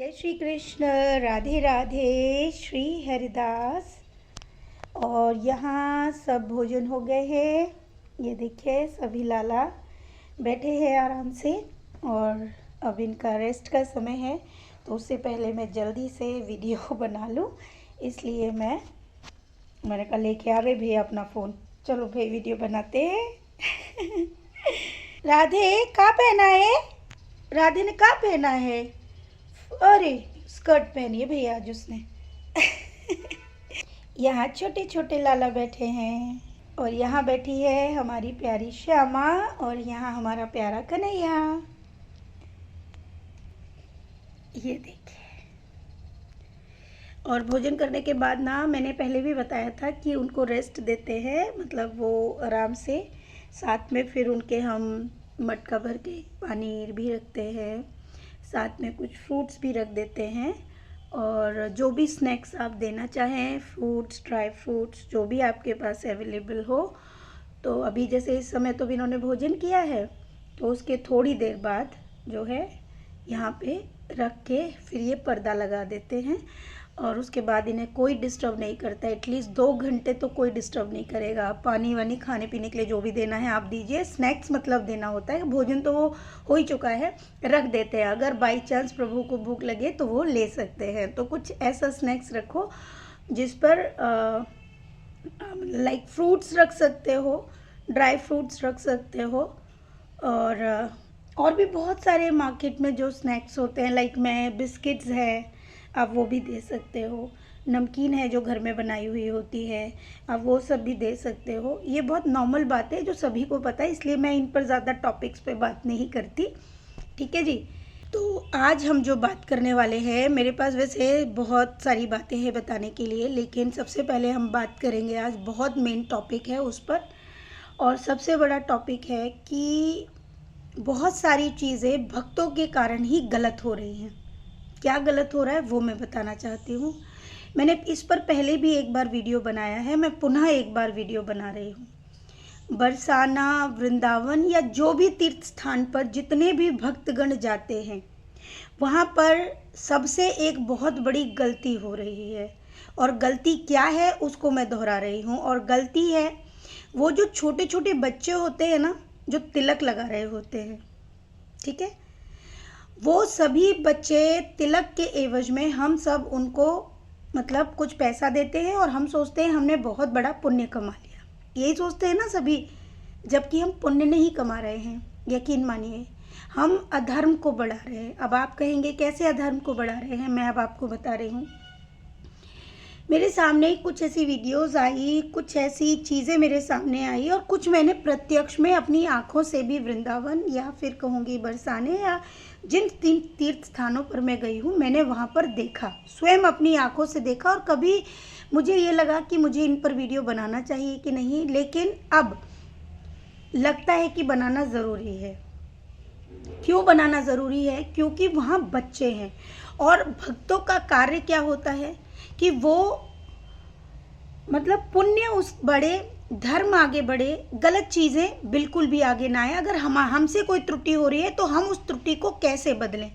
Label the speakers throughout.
Speaker 1: जय श्री कृष्ण, राधे राधे, श्री हरिदास। और यहाँ सब भोजन हो गए हैं। ये देखिए सभी लाला बैठे हैं आराम से और अब इनका रेस्ट का समय है, तो उससे पहले मैं जल्दी से वीडियो बना लूँ, इसलिए मैंने कहा लेके आ गए भैया अपना फ़ोन। चलो भाई वीडियो बनाते हैं। राधे कहाँ पहना है? राधे ने कहाँ पहना है? अरे स्कर्ट पहनी है भैया आज उसने। यहाँ छोटे छोटे लाला बैठे हैं और यहाँ बैठी है हमारी प्यारी श्यामा और यहाँ हमारा प्यारा कन्हैया। ये देखिए। और भोजन करने के बाद ना, मैंने पहले भी बताया था कि उनको रेस्ट देते हैं, मतलब वो आराम से। साथ में फिर उनके हम मटका भर के पानी भी रखते हैं, साथ में कुछ फ्रूट्स भी रख देते हैं। और जो भी स्नैक्स आप देना चाहें, फ्रूट्स, ड्राई फ्रूट्स, जो भी आपके पास अवेलेबल हो। तो अभी जैसे इस समय तो भी इन्होंने भोजन किया है, तो उसके थोड़ी देर बाद जो है यहाँ पे रख के फिर ये पर्दा लगा देते हैं और उसके बाद इन्हें कोई डिस्टर्ब नहीं करता। एटलीस्ट 2 घंटे तो कोई डिस्टर्ब नहीं करेगा। पानी वानी खाने पीने के लिए जो भी देना है आप दीजिए। स्नैक्स मतलब देना होता है, भोजन तो वो हो ही चुका है, रख देते हैं। अगर बाई चांस प्रभु को भूख लगे तो वो ले सकते हैं। तो कुछ ऐसा स्नैक्स रखो जिस पर लाइक फ्रूट्स रख सकते हो, ड्राई फ्रूट्स रख सकते हो, और भी बहुत सारे मार्केट में जो स्नैक्स होते हैं, लाइक मैं बिस्किट्स है, आप वो भी दे सकते हो। नमकीन है जो घर में बनाई हुई होती है, आप वो सब भी दे सकते हो। ये बहुत नॉर्मल बात है जो सभी को पता है, इसलिए मैं इन पर ज़्यादा टॉपिक्स पे बात नहीं करती। ठीक है जी। तो आज हम जो बात करने वाले हैं, मेरे पास वैसे बहुत सारी बातें हैं बताने के लिए, लेकिन सबसे पहले हम बात करेंगे, आज बहुत मेन टॉपिक है उस पर। और सबसे बड़ा टॉपिक है कि बहुत सारी चीज़ें भक्तों के कारण ही गलत हो रही हैं। क्या गलत हो रहा है वो मैं बताना चाहती हूँ। मैंने इस पर पहले भी एक बार वीडियो बनाया है, मैं पुनः एक बार वीडियो बना रही हूँ। बरसाना, वृंदावन या जो भी तीर्थ स्थान पर जितने भी भक्तगण जाते हैं, वहाँ पर सबसे एक बहुत बड़ी गलती हो रही है। और गलती क्या है उसको मैं दोहरा रही हूँ। और गलती है वो जो छोटे छोटे बच्चे होते हैं ना, जो तिलक लगा रहे होते हैं, ठीक है, वो सभी बच्चे तिलक के एवज में हम सब उनको मतलब कुछ पैसा देते हैं और हम सोचते हैं हमने बहुत बड़ा पुण्य कमा लिया। यही सोचते हैं ना सभी, जबकि हम पुण्य नहीं कमा रहे हैं। यकीन मानिए हम अधर्म को बढ़ा रहे हैं। अब आप कहेंगे कैसे अधर्म को बढ़ा रहे हैं, मैं अब आपको बता रही हूँ। मेरे सामने कुछ ऐसी वीडियोस आई, कुछ ऐसी चीज़ें मेरे सामने आई, और कुछ मैंने प्रत्यक्ष में अपनी आँखों से भी वृंदावन या फिर कहूँगी बरसाने या जिन 3 तीर्थ स्थानों पर मैं गई हूँ, मैंने वहाँ पर देखा, स्वयं अपनी आँखों से देखा। और कभी मुझे ये लगा कि मुझे इन पर वीडियो बनाना चाहिए कि नहीं, लेकिन अब लगता है कि बनाना ज़रूरी है। क्यों बनाना ज़रूरी है? क्योंकि वहाँ बच्चे हैं और भक्तों का कार्य क्या होता है कि वो मतलब पुण्य उस बड़े, धर्म आगे बढ़े, गलत चीज़ें बिल्कुल भी आगे ना आए। अगर हमसे कोई त्रुटि हो रही है तो हम उस त्रुटि को कैसे बदलें।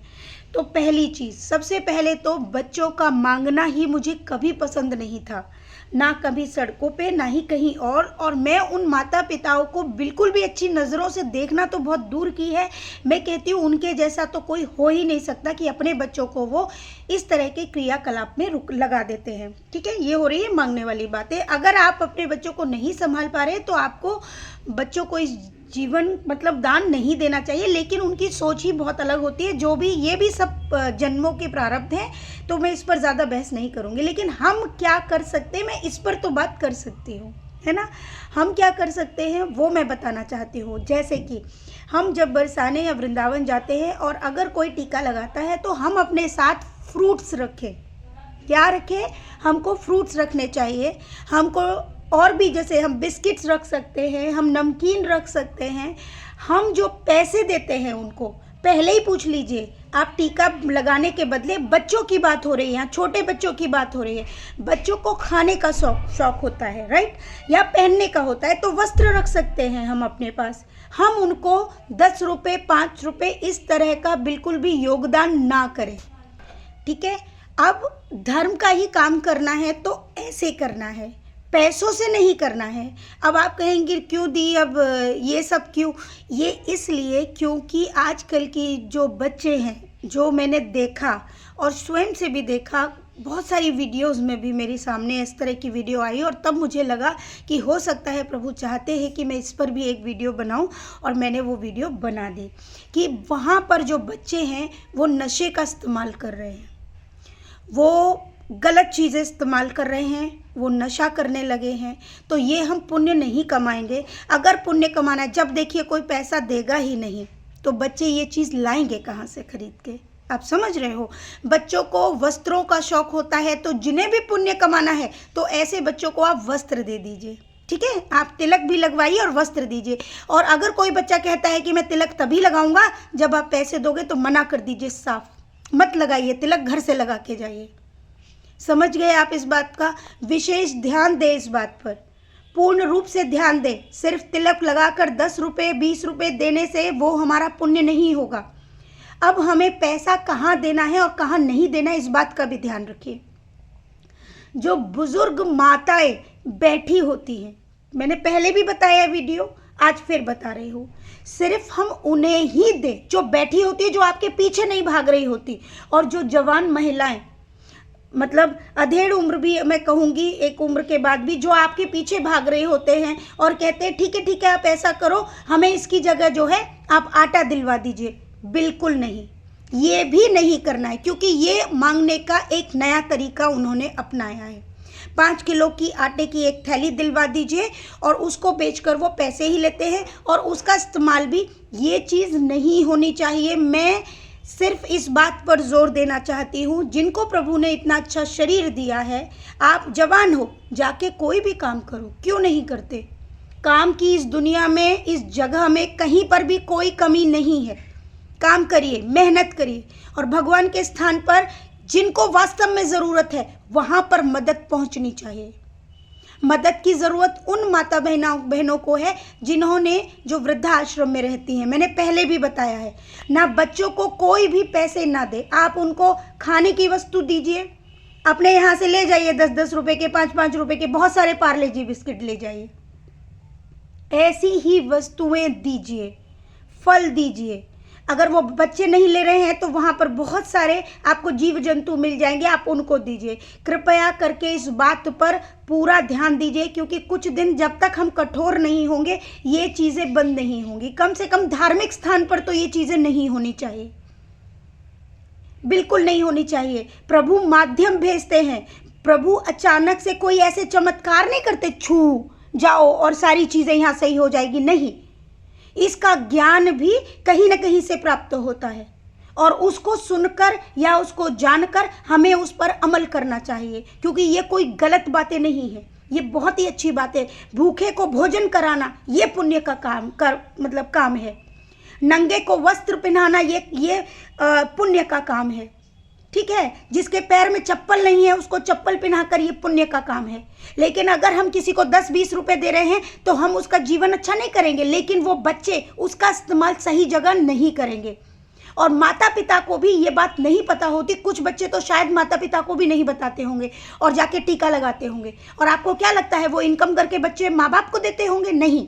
Speaker 1: तो पहली चीज़, सबसे पहले तो बच्चों का मांगना ही मुझे कभी पसंद नहीं था, ना कभी सड़कों पे, ना ही कहीं और मैं उन माता पिताओं को बिल्कुल भी अच्छी नज़रों से देखना तो बहुत दूर की है। मैं कहती हूँ उनके जैसा तो कोई हो ही नहीं सकता कि अपने बच्चों को वो इस तरह के क्रियाकलाप में लगा देते हैं। ठीक है, ये हो रही है मांगने वाली बातें। अगर आप अपने बच्चों को नहीं संभाल पा रहे तो आपको बच्चों को इस जीवन मतलब दान नहीं देना चाहिए, लेकिन उनकी सोच ही बहुत अलग होती है। जो भी, ये भी सब जन्मों के प्रारब्ध हैं, तो मैं इस पर ज़्यादा बहस नहीं करूँगी। लेकिन हम क्या कर सकते हैं, मैं इस पर तो बात कर सकती हूँ, है ना। हम क्या कर सकते हैं वो मैं बताना चाहती हूँ। जैसे कि हम जब बरसाने या वृंदावन जाते हैं और अगर कोई टीका लगाता है तो हम अपने साथ फ्रूट्स रखें। क्या रखें? हमको फ्रूट्स रखने चाहिए। हमको और भी, जैसे हम बिस्किट्स रख सकते हैं, हम नमकीन रख सकते हैं। हम जो पैसे देते हैं उनको पहले ही पूछ लीजिए। आप टीका लगाने के बदले, बच्चों की बात हो रही है, यहाँ छोटे बच्चों की बात हो रही है। बच्चों को खाने का शौक होता है, राइट, या पहनने का होता है, तो वस्त्र रख सकते हैं हम अपने पास। हम उनको 10 रुपये, 5 रुपये इस तरह का बिल्कुल भी योगदान ना करें। ठीक है। अब धर्म का ही काम करना है तो ऐसे करना है, पैसों से नहीं करना है। अब आप कहेंगे क्यों दी, अब ये सब क्यों? ये इसलिए क्योंकि आजकल की जो बच्चे हैं, जो मैंने देखा और स्वयं से भी देखा, बहुत सारी वीडियोस में भी मेरे सामने इस तरह की वीडियो आई और तब मुझे लगा कि हो सकता है प्रभु चाहते हैं कि मैं इस पर भी एक वीडियो बनाऊं, और मैंने वो वीडियो बना दी कि वहाँ पर जो बच्चे हैं वो नशे का इस्तेमाल कर रहे हैं, वो गलत चीज़ें इस्तेमाल कर रहे हैं, वो नशा करने लगे हैं। तो ये हम पुण्य नहीं कमाएंगे। अगर पुण्य कमाना है, जब देखिए कोई पैसा देगा ही नहीं तो बच्चे ये चीज़ लाएंगे कहाँ से खरीद के? आप समझ रहे हो। बच्चों को वस्त्रों का शौक होता है, तो जिन्हें भी पुण्य कमाना है तो ऐसे बच्चों को आप वस्त्र दे दीजिए, ठीक है। आप तिलक भी लगवाइए और वस्त्र दीजिए। और अगर कोई बच्चा कहता है कि मैं तिलक तभी लगाऊंगा जब आप पैसे दोगे, तो मना कर दीजिए साफ, मत लगाइए तिलक, घर से लगा के जाइए। समझ गए आप इस बात का? विशेष ध्यान दें इस बात पर, पूर्ण रूप से ध्यान दें। सिर्फ तिलक लगाकर 10 रुपये 20 रुपये देने से वो हमारा पुण्य नहीं होगा। अब हमें पैसा कहाँ देना है और कहाँ नहीं देना है, इस बात का भी ध्यान रखिए। जो बुजुर्ग माताएं बैठी होती हैं, मैंने पहले भी बताया वीडियो, आज फिर बता रही हूँ, सिर्फ हम उन्हें ही दें जो बैठी होती है, जो आपके पीछे नहीं भाग रही होती। और जो जवान महिलाएं, मतलब अधेड़ उम्र भी मैं कहूँगी, एक उम्र के बाद भी, जो आपके पीछे भाग रहे होते हैं और कहते हैं ठीक है आप ऐसा करो, हमें इसकी जगह जो है आप आटा दिलवा दीजिए। बिल्कुल नहीं, ये भी नहीं करना है, क्योंकि ये मांगने का एक नया तरीका उन्होंने अपनाया है। 5 किलो की आटे की एक थैली दिलवा दीजिए और उसको बेचकर वो पैसे ही लेते हैं, और उसका इस्तेमाल भी, ये चीज़ नहीं होनी चाहिए। मैं सिर्फ इस बात पर जोर देना चाहती हूँ, जिनको प्रभु ने इतना अच्छा शरीर दिया है, आप जवान हो, जाके कोई भी काम करो, क्यों नहीं करते? काम की इस दुनिया में, इस जगह में कहीं पर भी कोई कमी नहीं है। काम करिए, मेहनत करिए, और भगवान के स्थान पर जिनको वास्तव में ज़रूरत है वहाँ पर मदद पहुँचनी चाहिए। मदद की ज़रूरत उन माता बहनों को है जिन्होंने, जो वृद्धाश्रम में रहती हैं। मैंने पहले भी बताया है ना, बच्चों को कोई भी पैसे ना दे, आप उनको खाने की वस्तु दीजिए। अपने यहाँ से ले जाइए 10-10 रुपए के, 5-5 रुपए के बहुत सारे पार्ले जी बिस्किट ले जाइए, ऐसी ही वस्तुएं दीजिए, फल दीजिए। अगर वो बच्चे नहीं ले रहे हैं तो वहाँ पर बहुत सारे आपको जीव जंतु मिल जाएंगे, आप उनको दीजिए। कृपया करके इस बात पर पूरा ध्यान दीजिए, क्योंकि कुछ दिन जब तक हम कठोर नहीं होंगे ये चीज़ें बंद नहीं होंगी। कम से कम धार्मिक स्थान पर तो ये चीज़ें नहीं होनी चाहिए, बिल्कुल नहीं होनी चाहिए। प्रभु माध्यम भेजते हैं, प्रभु अचानक से कोई ऐसे चमत्कार नहीं करते, छू जाओ और सारी चीज़ें यहाँ सही हो जाएगी, नहीं। इसका ज्ञान भी कहीं ना कहीं से प्राप्त होता है, और उसको सुनकर या उसको जानकर हमें उस पर अमल करना चाहिए, क्योंकि ये कोई गलत बातें नहीं है, ये बहुत ही अच्छी बात है। भूखे को भोजन कराना ये पुण्य का काम है। नंगे को वस्त्र पहनाना ये पुण्य का काम है, ठीक है। जिसके पैर में चप्पल नहीं है उसको चप्पल पहनाकर ये पुण्य का काम है। लेकिन अगर हम किसी को 10-20 रुपए दे रहे हैं तो हम उसका जीवन अच्छा नहीं करेंगे, लेकिन वो बच्चे उसका इस्तेमाल सही जगह नहीं करेंगे। और माता पिता को भी ये बात नहीं पता होती, कुछ बच्चे तो शायद माता पिता को भी नहीं बताते होंगे और जाके टीका लगाते होंगे। और आपको क्या लगता है वो इनकम करके बच्चे माँ बाप को देते होंगे? नहीं।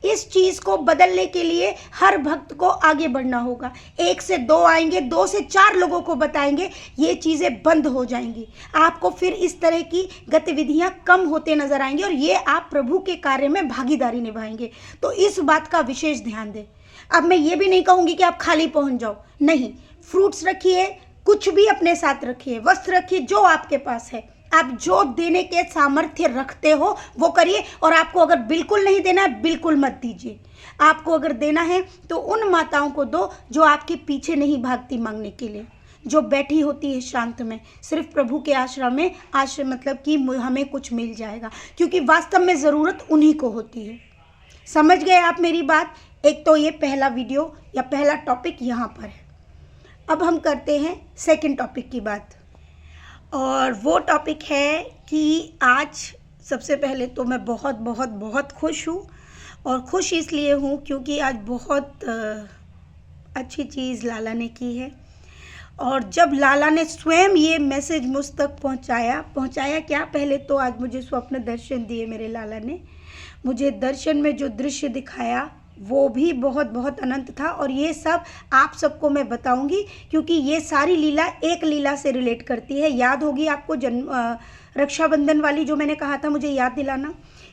Speaker 1: इस चीज को बदलने के लिए हर भक्त को आगे बढ़ना होगा। 1 से 2 आएंगे, 2 से 4 लोगों को बताएंगे, ये चीजें बंद हो जाएंगी। आपको फिर इस तरह की गतिविधियां कम होते नजर आएंगी और ये आप प्रभु के कार्य में भागीदारी निभाएंगे। तो इस बात का विशेष ध्यान दें। अब मैं ये भी नहीं कहूंगी कि आप खाली पहुंच जाओ, नहीं। फ्रूट्स रखिए, कुछ भी अपने साथ रखिए, वस्त्र रखिए, जो आपके पास है। आप जो देने के सामर्थ्य रखते हो वो करिए। और आपको अगर बिल्कुल नहीं देना है, बिल्कुल मत दीजिए। आपको अगर देना है तो उन माताओं को दो जो आपके पीछे नहीं भागती मांगने के लिए, जो बैठी होती है शांत में, सिर्फ प्रभु के आश्रम में, आश्रम मतलब कि हमें कुछ मिल जाएगा, क्योंकि वास्तव में ज़रूरत उन्हीं को होती है। समझ गए आप मेरी बात? एक तो ये पहला वीडियो या पहला टॉपिक यहाँ पर है। अब हम करते हैं सेकंड टॉपिक की बात, और वो टॉपिक है कि आज सबसे पहले तो मैं बहुत बहुत बहुत खुश हूँ। और खुश इसलिए हूँ क्योंकि आज बहुत अच्छी चीज़ लाला ने की है। और जब लाला ने स्वयं ये मैसेज मुझ तक पहुंचाया क्या, पहले तो आज मुझे स्वप्न दर्शन दिए मेरे लाला ने। मुझे दर्शन में जो दृश्य दिखाया वो भी बहुत बहुत अनंत था, और ये सब आप सबको मैं बताऊंगी क्योंकि ये सारी लीला एक लीला से रिलेट करती है। याद होगी आपको रक्षाबंधन वाली जो मैंने कहा था, मुझे याद दिलाना।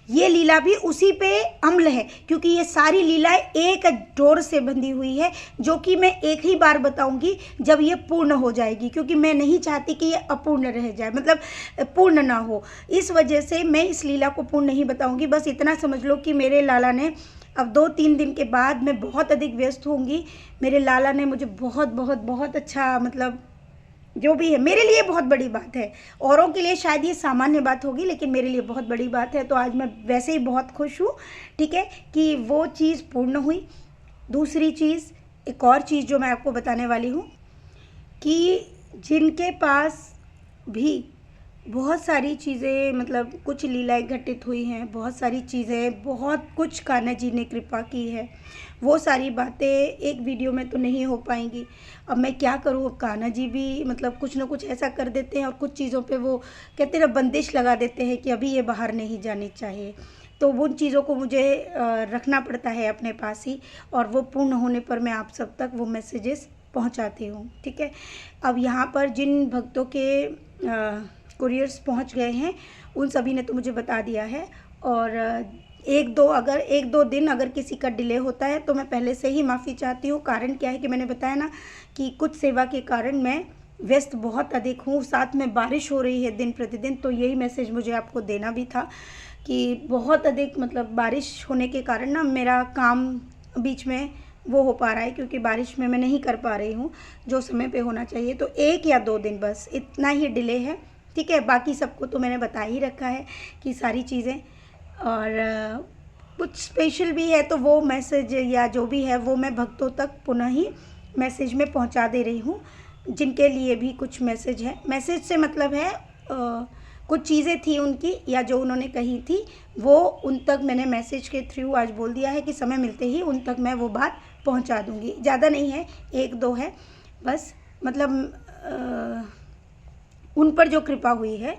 Speaker 1: ये लीला भी उसी पे अम्ल है क्योंकि ये सारी लीलाएं एक डोर से बंधी हुई है, जो कि मैं एक ही बार बताऊंगी जब ये पूर्ण हो जाएगी, क्योंकि मैं नहीं चाहती कि ये अपूर्ण रह जाए, मतलब पूर्ण ना हो। इस वजह से मैं इस लीला को पूर्ण नहीं बताऊंगी। बस इतना समझ लो कि मेरे लाला ने अब 2-3 दिन के बाद मैं बहुत अधिक व्यस्त होंगी। मेरे लाला ने मुझे बहुत बहुत बहुत अच्छा, मतलब जो भी है मेरे लिए बहुत बड़ी बात है। औरों के लिए शायद ये सामान्य बात होगी, लेकिन मेरे लिए बहुत बड़ी बात है। तो आज मैं वैसे ही बहुत खुश हूँ, ठीक है, कि वो चीज़ पूर्ण हुई। दूसरी चीज़, एक और चीज़ जो मैं आपको बताने वाली हूँ कि जिनके पास भी बहुत सारी चीज़ें, मतलब कुछ लीलाएं घटित हुई हैं, बहुत सारी चीज़ें, बहुत कुछ कान्हा जी ने कृपा की है, वो सारी बातें एक वीडियो में तो नहीं हो पाएंगी। अब मैं क्या करूँ, अब कान्हा जी भी मतलब कुछ ना कुछ ऐसा कर देते हैं और कुछ चीज़ों पे वो कहते हैं ना, बंदिश लगा देते हैं कि अभी ये बाहर नहीं जानी चाहिए। तो उन चीज़ों को मुझे रखना पड़ता है अपने पास ही, और वो पूर्ण होने पर मैं आप सब तक वो मैसेजेस पहुंचाती हूँ, ठीक है। अब यहाँ पर जिन भक्तों के कुरियर्स पहुंच गए हैं उन सभी ने तो मुझे बता दिया है, और एक दो दिन अगर किसी का डिले होता है तो मैं पहले से ही माफ़ी चाहती हूँ। कारण क्या है कि मैंने बताया ना कि कुछ सेवा के कारण मैं व्यस्त बहुत अधिक हूँ, साथ में बारिश हो रही है दिन प्रतिदिन। तो यही मैसेज मुझे आपको देना भी था कि बहुत अधिक, मतलब बारिश होने के कारण ना मेरा काम बीच में वो हो पा रहा है, क्योंकि बारिश में मैं नहीं कर पा रही हूँ जो समय पे होना चाहिए। तो 1 या 2 दिन बस इतना ही डिले है, ठीक है। बाकी सबको तो मैंने बता ही रखा है कि सारी चीज़ें, और कुछ स्पेशल भी है तो वो मैसेज या जो भी है वो मैं भक्तों तक पुनः ही मैसेज में पहुंचा दे रही हूँ। जिनके लिए भी कुछ मैसेज है, मैसेज से मतलब है कुछ चीज़ें थी उनकी या जो उन्होंने कही थी, वो उन तक मैंने मैसेज के थ्रू आज बोल दिया है कि समय मिलते ही उन तक मैं वो बात पहुंचा दूंगी। ज़्यादा नहीं है, 1-2 है बस, मतलब उन पर जो कृपा हुई है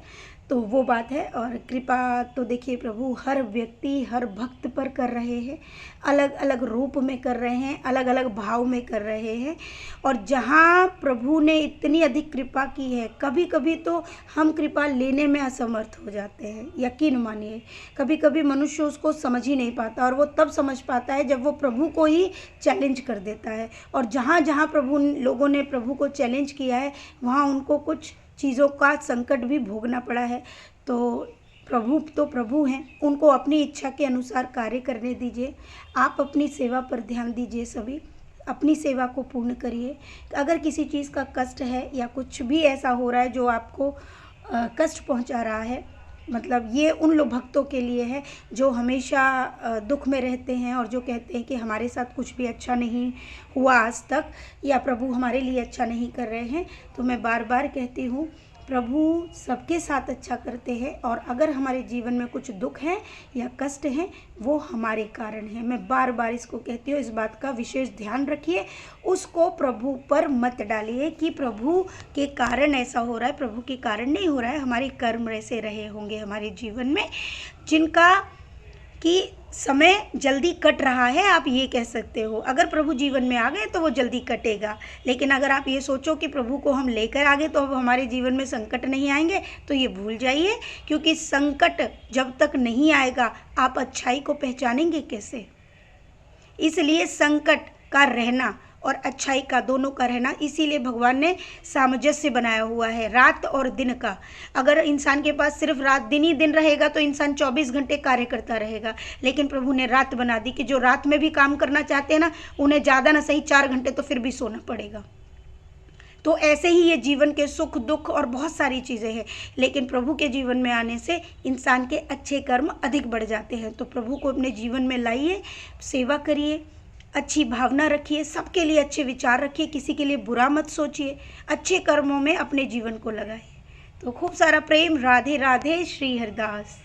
Speaker 1: तो वो बात है। और कृपा तो देखिए प्रभु हर व्यक्ति, हर भक्त पर कर रहे हैं, अलग अलग रूप में कर रहे हैं, अलग अलग भाव में कर रहे हैं। और जहाँ प्रभु ने इतनी अधिक कृपा की है, कभी कभी तो हम कृपा लेने में असमर्थ हो जाते हैं। यकीन मानिए, कभी कभी मनुष्य उसको समझ ही नहीं पाता, और वो तब समझ पाता है जब वो प्रभु को ही चैलेंज कर देता है। और जहाँ जहाँ लोगों ने प्रभु को चैलेंज किया है, वहाँ उनको कुछ चीज़ों का संकट भी भोगना पड़ा है। तो प्रभु तो प्रभु हैं, उनको अपनी इच्छा के अनुसार कार्य करने दीजिए। आप अपनी सेवा पर ध्यान दीजिए, सभी अपनी सेवा को पूर्ण करिए। अगर किसी चीज़ का कष्ट है या कुछ भी ऐसा हो रहा है जो आपको कष्ट पहुंचा रहा है, मतलब ये उन लोग भक्तों के लिए है जो हमेशा दुख में रहते हैं और जो कहते हैं कि हमारे साथ कुछ भी अच्छा नहीं हुआ आज तक, या प्रभु हमारे लिए अच्छा नहीं कर रहे हैं। तो मैं बार बार कहती हूँ, प्रभु सबके साथ अच्छा करते हैं, और अगर हमारे जीवन में कुछ दुख है या कष्ट है वो हमारे कारण है। मैं बार बार इसको कहती हूँ, इस बात का विशेष ध्यान रखिए। उसको प्रभु पर मत डालिए कि प्रभु के कारण ऐसा हो रहा है, प्रभु के कारण नहीं हो रहा है। हमारे कर्म ऐसे रहे होंगे हमारे जीवन में जिनका कि समय जल्दी कट रहा है, आप ये कह सकते हो। अगर प्रभु जीवन में आ गए तो वो जल्दी कटेगा, लेकिन अगर आप ये सोचो कि प्रभु को हम लेकर आ गए तो अब हमारे जीवन में संकट नहीं आएंगे, तो ये भूल जाइए। क्योंकि संकट जब तक नहीं आएगा आप अच्छाई को पहचानेंगे कैसे। इसलिए संकट का रहना और अच्छाई का, दोनों का रहना, इसीलिए भगवान ने सामंजस्य बनाया हुआ है रात और दिन का। अगर इंसान के पास सिर्फ रात दिन ही दिन रहेगा तो इंसान 24 घंटे कार्य करता रहेगा, लेकिन प्रभु ने रात बना दी कि जो रात में भी काम करना चाहते हैं ना, उन्हें ज़्यादा ना सही 4 घंटे तो फिर भी सोना पड़ेगा। तो ऐसे ही ये जीवन के सुख दुख और बहुत सारी चीज़ें हैं, लेकिन प्रभु के जीवन में आने से इंसान के अच्छे कर्म अधिक बढ़ जाते हैं। तो प्रभु को अपने जीवन में लाइए, सेवा करिए, अच्छी भावना रखिए, सबके लिए अच्छे विचार रखिए, किसी के लिए बुरा मत सोचिए, अच्छे कर्मों में अपने जीवन को लगाइए। तो खूब सारा प्रेम। राधे राधे। श्री हरिदास।